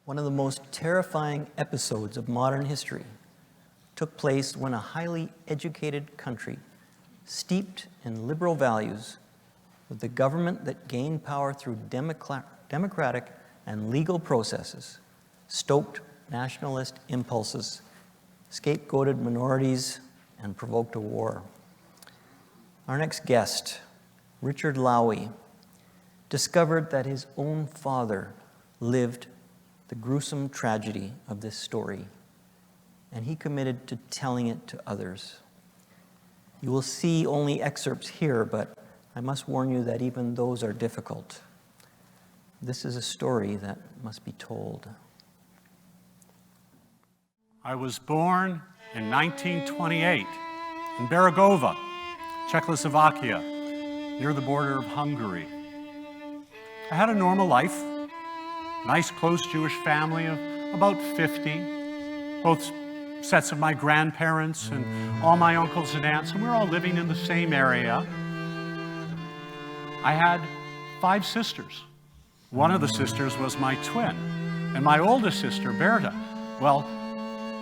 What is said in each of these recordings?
One of the most terrifying episodes of modern history took place when a highly educated country, steeped in liberal values, with the government that gained power through democratic and legal processes, stoked nationalist impulses, scapegoated minorities, and provoked a war. Our next guest, Richard Lowy, discovered that his own father lived the gruesome tragedy of this story, and he committed to telling it to others. You will see only excerpts here, but I must warn you that even those are difficult. This is a story that must be told. I was born in 1928 in Beregova, Czechoslovakia, near the border of Hungary. I had a normal life, nice close Jewish family of about 50, both sets of my grandparents and all my uncles and aunts, and we were all living in the same area. I had 5 sisters. One of the sisters was my twin, and my oldest sister, Berta, well,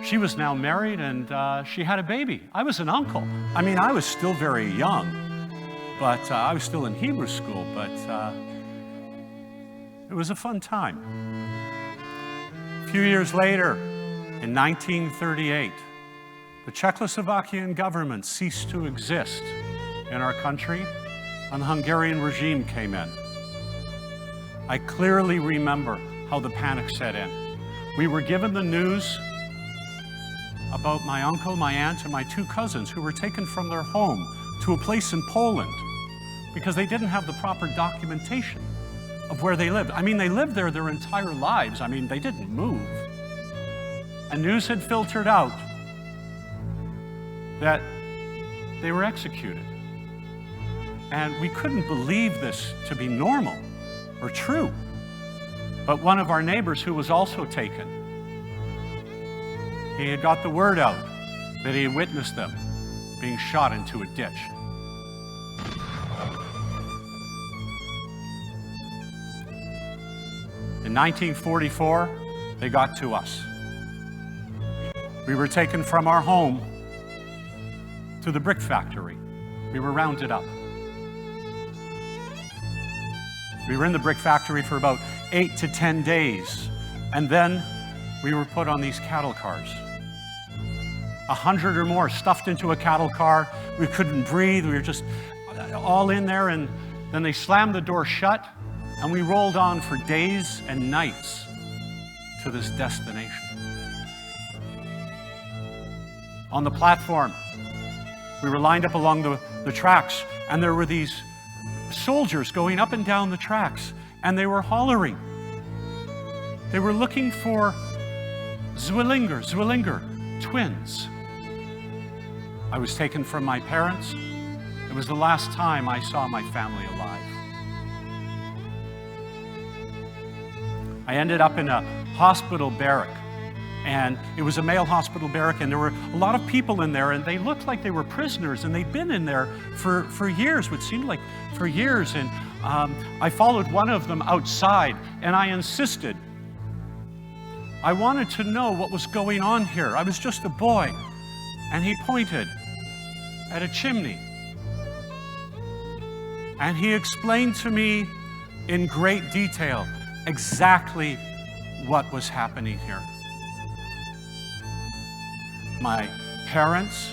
she was now married and she had a baby. I was an uncle. I mean, I was still very young, but I was still in Hebrew school, but it was a fun time. A few years later, in 1938, the Czechoslovakian government ceased to exist in our country, and the Hungarian regime came in. I clearly remember how the panic set in. We were given the news about my uncle, my aunt, and my 2 cousins who were taken from their home to a place in Poland because they didn't have the proper documentation of where they lived. I mean, they lived there their entire lives. I mean, they didn't move. And news had filtered out that they were executed. And we couldn't believe this to be normal or true. But one of our neighbors who was also taken, he had got the word out that he had witnessed them being shot into a ditch. In 1944, they got to us. We were taken from our home to the brick factory. We were rounded up. We were in the brick factory for about 8 to 10 days, and then we were put on these cattle cars. 100 or more stuffed into a cattle car. We couldn't breathe. We were just all in there, and then they slammed the door shut, and we rolled on for days and nights to this destination. On the platform, we were lined up along the tracks, and there were these soldiers going up and down the tracks, and they were hollering. They were looking for Zwillinger, twins. I was taken from my parents. It was the last time I saw my family alive. I ended up in a hospital barrack, and it was a male hospital barrack, and there were a lot of people in there, and they looked like they were prisoners, and they'd been in there for years, what seemed like for years. And I followed one of them outside, and I insisted. I wanted to know what was going on here. I was just a boy. And he pointed at a chimney. And he explained to me in great detail exactly what was happening here. My parents,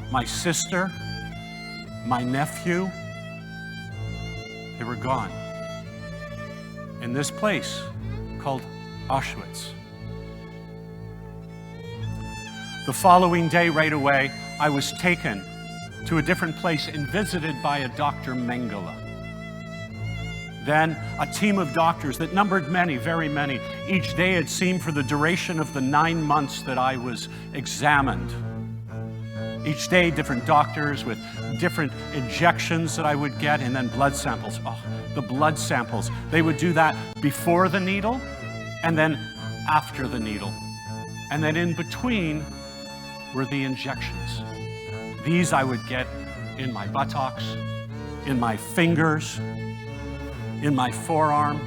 my sister, my nephew, they were gone in this place called Auschwitz. The following day, right away, I was taken to a different place and visited by a Dr. Mengele. Then a team of doctors that numbered many, very many. Each day it seemed for the duration of the 9 months that I was examined. Each day, different doctors with different injections that I would get, and then blood samples. Oh, the blood samples. They would do that before the needle, and then after the needle. And then in between were the injections. These I would get in my buttocks, in my fingers, in my forearm.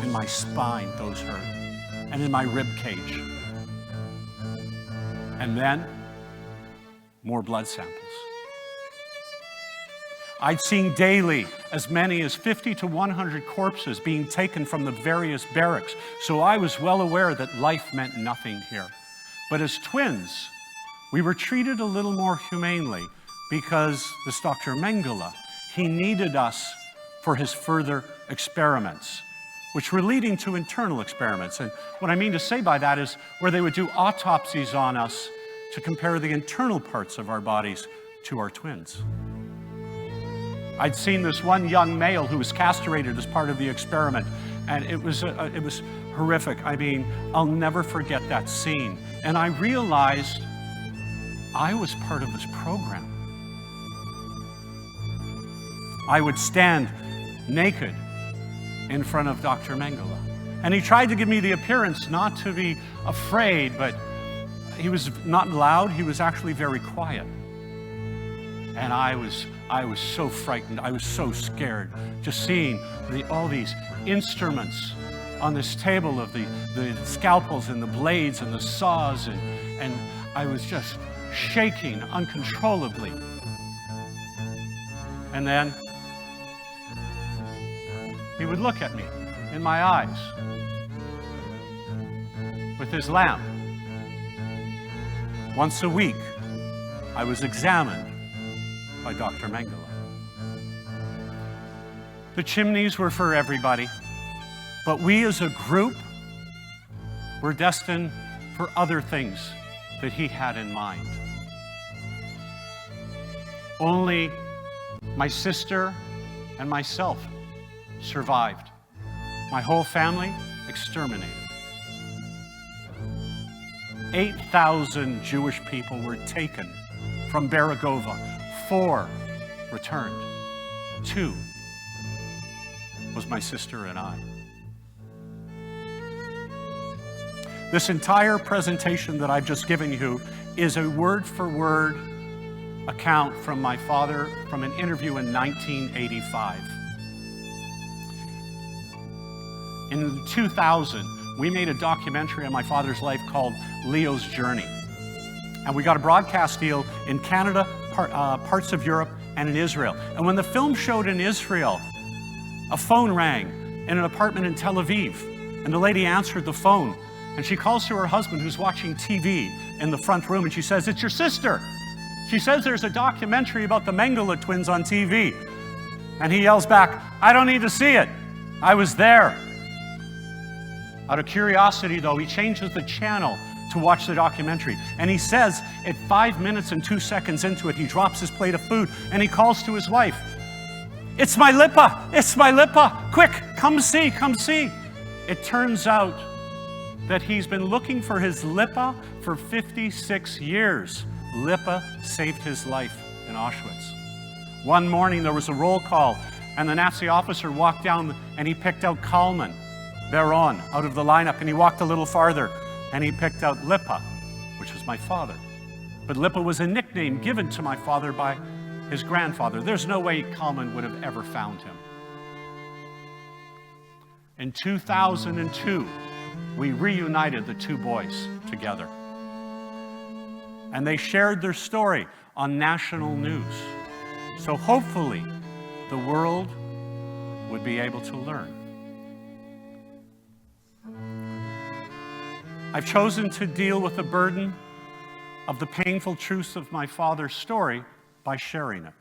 In my spine, those hurt. And in my rib cage. And then, more blood samples. I'd seen daily as many as 50 to 100 corpses being taken from the various barracks, so I was well aware that life meant nothing here. But as twins, we were treated a little more humanely because this Dr. Mengele, he needed us for his further experiments, which were leading to internal experiments. And what I mean to say by that is where they would do autopsies on us to compare the internal parts of our bodies to our twins. I'd seen this one young male who was castrated as part of the experiment, and it was horrific. I mean, I'll never forget that scene. And I realized I was part of this program. I would stand naked in front of Dr. Mengele. And he tried to give me the appearance not to be afraid, but he was not loud, he was actually very quiet. And I was so frightened, I was so scared, just seeing all these instruments on this table of the scalpels and the blades and the saws, and I was just shaking uncontrollably. And then he would look at me in my eyes with his lamp. Once a week, I was examined by Dr. Mengele. The chimneys were for everybody, but we as a group were destined for other things that he had in mind. Only my sister and myself survived. My whole family exterminated. 8,000 Jewish people were taken from Berigova. 4 returned. 2 was my sister and I. This entire presentation that I've just given you is a word-for-word account from my father from an interview in 1985. In 2000, we made a documentary on my father's life called Leo's Journey. And we got a broadcast deal in Canada, parts of Europe, and in Israel. And when the film showed in Israel, a phone rang in an apartment in Tel Aviv. And the lady answered the phone. And she calls to her husband who's watching TV in the front room, and she says, "It's your sister." She says there's a documentary about the Mengele twins on TV. And he yells back, "I don't need to see it. I was there." Out of curiosity, though, he changes the channel to watch the documentary. And he says, at 5 minutes and 2 seconds into it, he drops his plate of food and he calls to his wife, "It's my Lipeh! It's my Lipeh! Quick, come see, come see!" It turns out that he's been looking for his Lipeh for 56 years. Lipeh saved his life in Auschwitz. One morning there was a roll call and the Nazi officer walked down and he picked out Kalman, Baron, out of the lineup, and he walked a little farther and he picked out Lipeh, which was my father. But Lipeh was a nickname given to my father by his grandfather. There's no way Kalman would have ever found him. In 2002, we reunited the 2 boys together. And they shared their story on national news. So hopefully, the world would be able to learn. I've chosen to deal with the burden of the painful truths of my father's story by sharing it.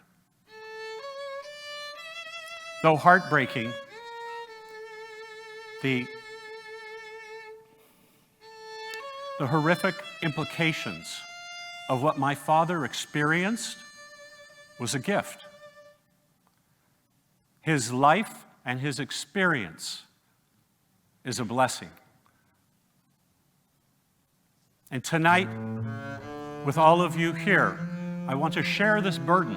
Though heartbreaking, the horrific implications of what my father experienced was a gift. His life and his experience is a blessing. And tonight, with all of you here, I want to share this burden.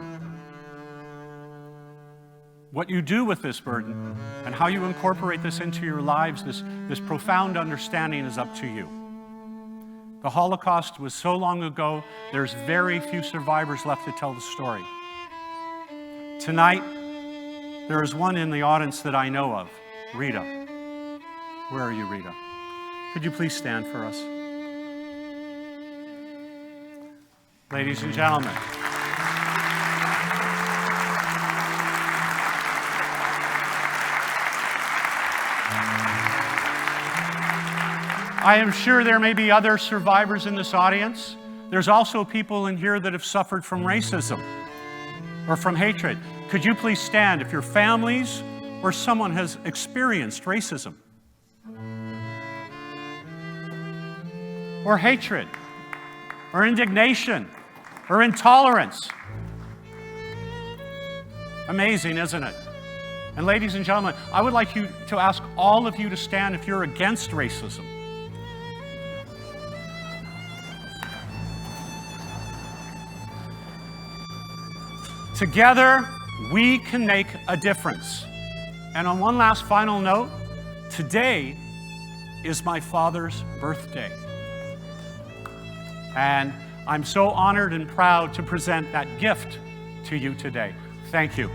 What you do with this burden and how you incorporate this into your lives, this profound understanding is up to you. The Holocaust was so long ago, there's very few survivors left to tell the story. Tonight, there is one in the audience that I know of, Rita. Where are you, Rita? Could you please stand for us? Ladies and gentlemen, I am sure there may be other survivors in this audience. There's also people in here that have suffered from racism or from hatred. Could you please stand if your families or someone has experienced racism or hatred or indignation or intolerance? Amazing, isn't it? And ladies and gentlemen, I would like you to ask all of you to stand if you're against racism. Together, we can make a difference. And on one last final note, today is my father's birthday. And I'm so honored and proud to present that gift to you today. Thank you.